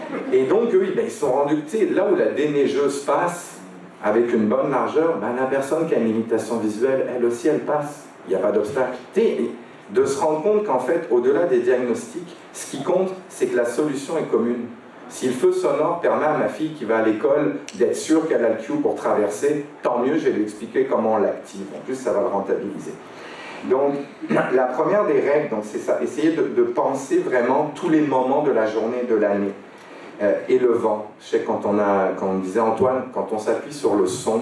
bon. Et donc, eux, ils se sont rendus, tu sais, là où la déneigeuse passe, avec une bonne largeur, ben, la personne qui a une limitation visuelle, elle aussi, elle passe. Il n'y a pas d'obstacle. De se rendre compte qu'en fait, au-delà des diagnostics, ce qui compte, c'est que la solution est commune. Si le feu sonore permet à ma fille qui va à l'école d'être sûre qu'elle a le cue pour traverser, tant mieux, je vais lui expliquer comment on l'active. En plus, ça va le rentabiliser. Donc, la première des règles, c'est ça, essayer de penser vraiment tous les moments de la journée, de l'année. Et le vent. Je sais, quand on disait Antoine, quand on s'appuie sur le son,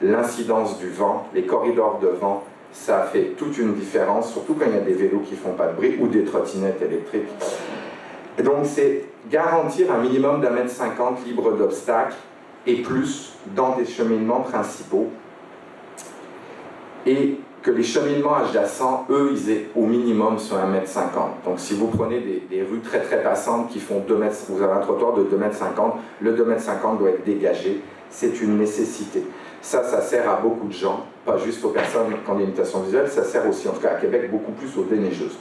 l'incidence du vent, les corridors de vent, ça fait toute une différence, surtout quand il y a des vélos qui ne font pas de bruit ou des trottinettes électriques. Et donc, c'est garantir un minimum d'1,50 m libre d'obstacles et plus dans des cheminements principaux. Et que les cheminements adjacents, eux, ils aient au minimum sur 1,50 m. Donc si vous prenez des rues très très passantes qui font 2 mètres, vous avez un trottoir de 2,50 m, le 2,50 m doit être dégagé, c'est une nécessité. Ça sert à beaucoup de gens, pas juste aux personnes qui ont des limitations visuelles, ça sert aussi, en tout cas à Québec, beaucoup plus aux déneigeuses.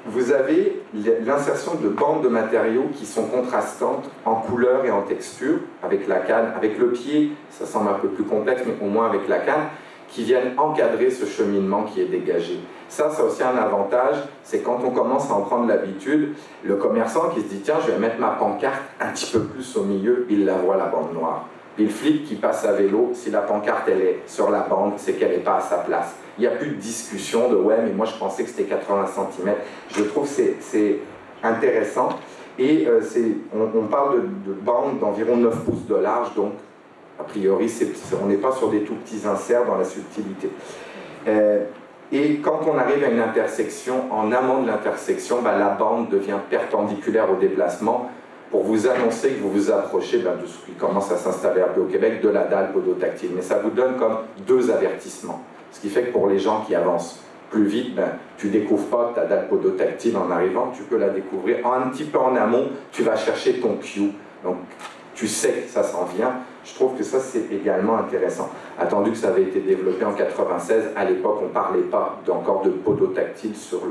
Vous avez l'insertion de bandes de matériaux qui sont contrastantes en couleur et en texture, avec la canne, avec le pied, ça semble un peu plus complexe, mais au moins avec la canne, qui viennent encadrer ce cheminement qui est dégagé. Ça a aussi un avantage, c'est quand on commence à en prendre l'habitude, le commerçant qui se dit « Tiens, je vais mettre ma pancarte un petit peu plus au milieu », il la voit, la bande noire. Puis le flic qui passe à vélo, si la pancarte elle est sur la bande, c'est qu'elle n'est pas à sa place. Il n'y a plus de discussion de « ouais, mais moi je pensais que c'était 80 cm ». Je trouve que c'est intéressant. Et on parle de bandes d'environ 9 pouces de large, donc a priori on n'est pas sur des tout petits inserts dans la subtilité. Et quand on arrive à une intersection, en amont de l'intersection, la bande devient perpendiculaire au déplacement pour vous annoncer que vous vous approchez de ce qui commence à s'installer un peu au Québec, de la dalle podotactile. Mais ça vous donne comme 2 avertissements. Ce qui fait que pour les gens qui avancent plus vite, tu ne découvres pas ta dalle podotactile en arrivant, tu peux la découvrir un petit peu en amont, tu vas chercher ton cue. Donc tu sais que ça s'en vient. Je trouve que ça c'est également intéressant. Attendu que ça avait été développé en 96, à l'époque on ne parlait pas encore de podotactile sur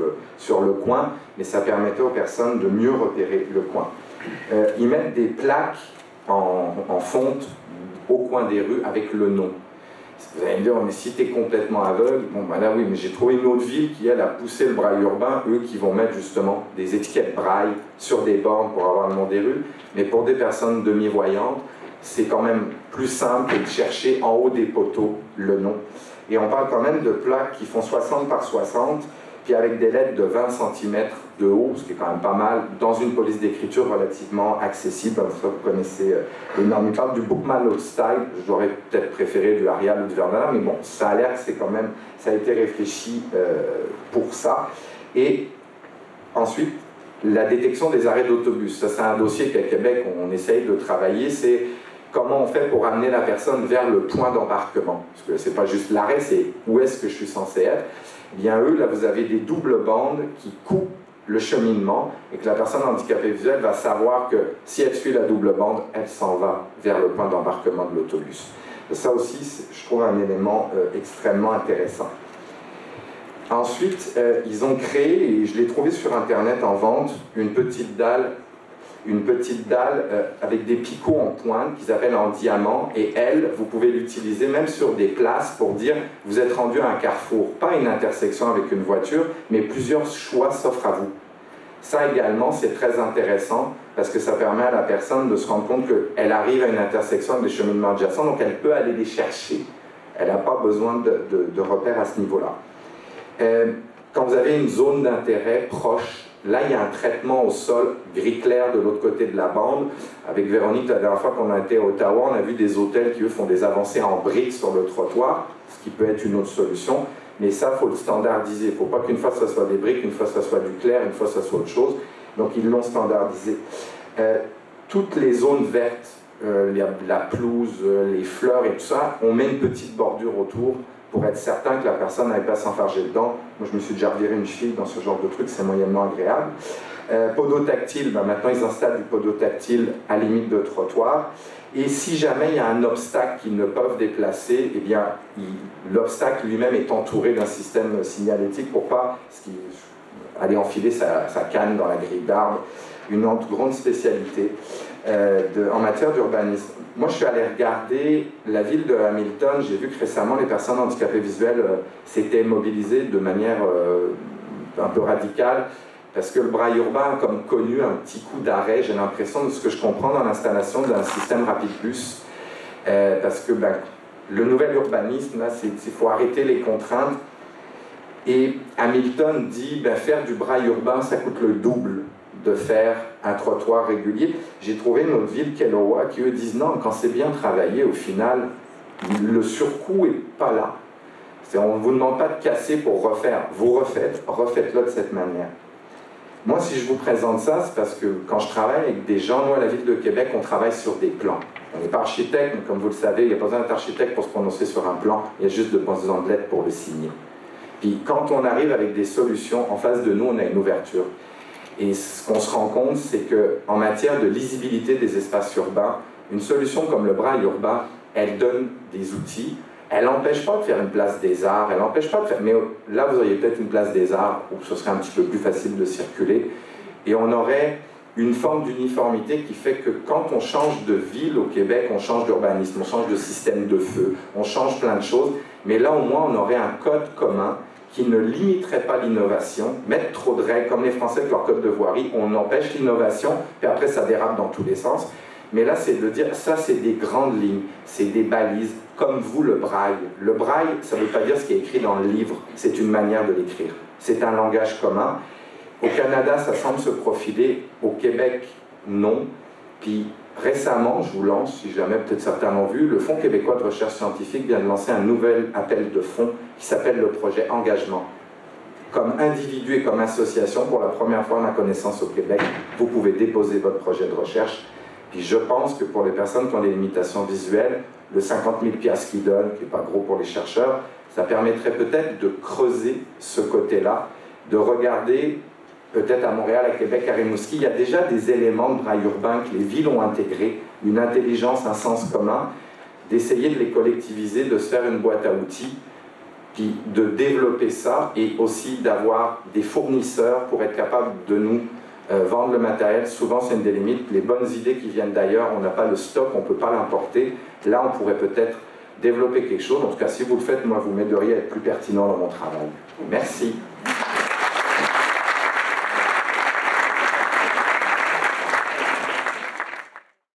le coin, mais ça permettait aux personnes de mieux repérer le coin. Ils mettent des plaques en fonte au coin des rues avec le nom. Vous allez me dire, mais si tu es complètement aveugle, bon ben là oui, mais j'ai trouvé une autre ville qui elle a poussé le braille urbain, eux qui vont mettre justement des étiquettes braille sur des bornes pour avoir le nom des rues, mais pour des personnes demi-voyantes, c'est quand même plus simple de chercher en haut des poteaux le nom. Et on parle quand même de plaques qui font 60 par 60, puis avec des lettres de 20 cm de haut, ce qui est quand même pas mal, dans une police d'écriture relativement accessible. Ça, vous connaissez les normes. Il parle du Bookman Old Style, j'aurais peut-être préféré du Arial ou du Verdana, mais bon, ça a l'air que c'est quand même, ça a été réfléchi pour ça. Et ensuite, la détection des arrêts d'autobus. Ça, c'est un dossier qu'à Québec, on essaye de travailler, c'est comment on fait pour amener la personne vers le point d'embarquement. Parce que c'est pas juste l'arrêt, c'est où est-ce que je suis censé être. Eh bien, eux, là, vous avez des doubles bandes qui coupent le cheminement et que la personne handicapée visuelle va savoir que si elle suit la double bande, elle s'en va vers le point d'embarquement de l'autobus. Ça aussi, je trouve un élément extrêmement intéressant. Ensuite, ils ont créé, et je l'ai trouvé sur Internet en vente, une petite dalle avec des picots en pointe qu'ils appellent en diamant, et elle, vous pouvez l'utiliser même sur des places pour dire vous êtes rendu à un carrefour, pas une intersection avec une voiture, mais plusieurs choix s'offrent à vous. Ça également, c'est très intéressant parce que ça permet à la personne de se rendre compte qu'elle arrive à une intersection avec des cheminements adjacents, donc elle peut aller les chercher. Elle n'a pas besoin de repères à ce niveau-là. Quand vous avez une zone d'intérêt proche, là, il y a un traitement au sol gris clair de l'autre côté de la bande. Avec Véronique, la dernière fois qu'on a été à Ottawa, on a vu des hôtels qui, eux, font des avancées en briques sur le trottoir, ce qui peut être une autre solution. Mais ça, il faut le standardiser. Il ne faut pas qu'une fois, ça soit des briques, une fois, ça soit du clair, une fois, ça soit autre chose. Donc, ils l'ont standardisé. Toutes les zones vertes, la pelouse, les fleurs et tout ça, on met une petite bordure autour pour être certain que la personne n'aille pas s'enfarger dedans. Moi, je me suis déjà reviré une cheville dans ce genre de truc, c'est moyennement agréable. Podotactile, maintenant ils installent du podotactile à limite de trottoir. Et si jamais il y a un obstacle qu'ils ne peuvent déplacer, eh bien, l'obstacle lui-même est entouré d'un système signalétique pour pas aller enfiler sa canne dans la grille d'arbre. Une autre grande spécialité en matière d'urbanisme. Moi, je suis allé regarder la ville de Hamilton. J'ai vu que récemment, les personnes handicapées visuelles s'étaient mobilisées de manière un peu radicale parce que le braille urbain a comme connu un petit coup d'arrêt, j'ai l'impression, de ce que je comprends dans l'installation d'un système rapide bus. Parce que le nouvel urbanisme, là, il faut arrêter les contraintes. Et Hamilton dit, faire du braille urbain, ça coûte le double de faire un trottoir régulier. J'ai trouvé une autre ville, Kelowna, qui eux disent non, quand c'est bien travaillé, au final, le surcoût n'est pas là. On ne vous demande pas de casser pour refaire. Vous refaites-le de cette manière. Moi, si je vous présente ça, c'est parce que quand je travaille avec des gens, nous, à la Ville de Québec, on travaille sur des plans. On n'est pas architecte, mais comme vous le savez, il n'y a pas besoin d'être architecte pour se prononcer sur un plan, il y a juste besoin de lettres pour le signer. Puis quand on arrive avec des solutions, en face de nous, on a une ouverture. Et ce qu'on se rend compte, c'est qu'en matière de lisibilité des espaces urbains, une solution comme le braille urbain, elle donne des outils. Elle n'empêche pas de faire une place des arts, elle n'empêche pas de faire... Mais là, vous auriez peut-être une place des arts où ce serait un petit peu plus facile de circuler. Et on aurait une forme d'uniformité qui fait que quand on change de ville au Québec, on change d'urbanisme, on change de système de feu, on change plein de choses. Mais là, au moins, on aurait un code commun qui ne limiterait pas l'innovation. Mettre trop de règles, comme les Français avec leur code de voirie, on empêche l'innovation, puis après ça dérape dans tous les sens. Mais là, c'est de dire, ça, c'est des grandes lignes, c'est des balises, comme vous, le braille. Le braille, ça ne veut pas dire ce qui est écrit dans le livre, c'est une manière de l'écrire. C'est un langage commun. Au Canada, ça semble se profiler. Au Québec, non. Puis récemment, je vous lance, si jamais peut-être certains l'ont vu, le Fonds québécois de recherche scientifique vient de lancer un nouvel appel de fonds qui s'appelle le projet Engagement. Comme individu et comme association, pour la première fois à ma connaissance au Québec, vous pouvez déposer votre projet de recherche. Puis je pense que pour les personnes qui ont des limitations visuelles, le 50 000 $ qu'ils donnent, qui n'est pas gros pour les chercheurs, ça permettrait peut-être de creuser ce côté-là, de regarder, peut-être à Montréal, à Québec, à Rimouski, il y a déjà des éléments de braille urbain que les villes ont intégrés, une intelligence, un sens commun, d'essayer de les collectiviser, de se faire une boîte à outils, puis de développer ça et aussi d'avoir des fournisseurs pour être capable de nous vendre le matériel. Souvent, c'est une des limites. Les bonnes idées qui viennent d'ailleurs, on n'a pas le stock, on ne peut pas l'importer. Là, on pourrait peut-être développer quelque chose. En tout cas, si vous le faites, moi, vous m'aideriez à être plus pertinent dans mon travail. Merci.